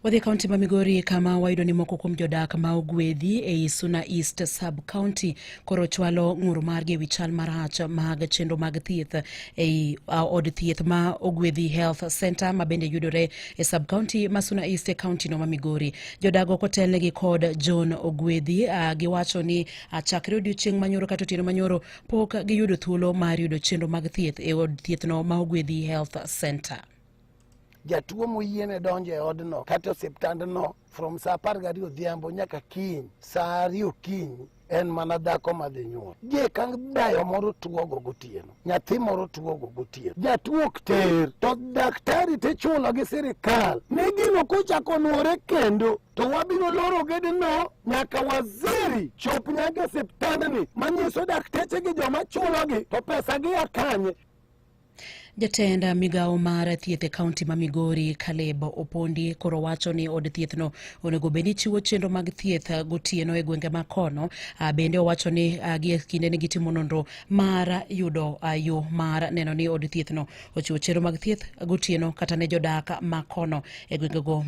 Wadhi kaunti ma Migori kama wayudo ni moko kuom jodak ma ogwedhi e Suna East Sub County koro chwalo ng'ur margi ewi chal marach mag chenro mag thieth ei od thieth ma ogwedhi Health Center ma bende yudore e Sub County ma Suna East e kaunti no ma Migori. Jodago kotelnegi kod John Ogwedhi giwacho ni chakre odiochieng' manyoro kata otieno manyoro pok giyudo thuolo mar yudo chenro mag thieth e od thieth no ma ogwedhi Health Center. Jatuo moyiene donjo e odno kata osiptandno from saa 12 odhiambo nyaka kiny saa 2 kiny en mana dhako madhi nyuol. Ka dayo moro tuogo gotieno, nyathi moro tuogo gotieno, jatuo ok ter, to daktari tichulo gi sirikal. Ne gino kochako nuore kendo, to wabiro loro gedeno nyaka waziri chop nyaka osiptandni manyiso dakteche gi joma chulogi to pesa gi akanye. Jatenda migao mar thieth e kaunti ma Migori Caleb Opondi koro wacho ni od thieth no onego bedi chiwo chenro mag thieth gotieno e gwenge ma kono. Bende owacho ni gi kinde ni gitimo nonro mar yudo yo mar neno ni od thieth no ochiwo chenro mag thieth gotieno kata ne jodak ma kono e gwenge go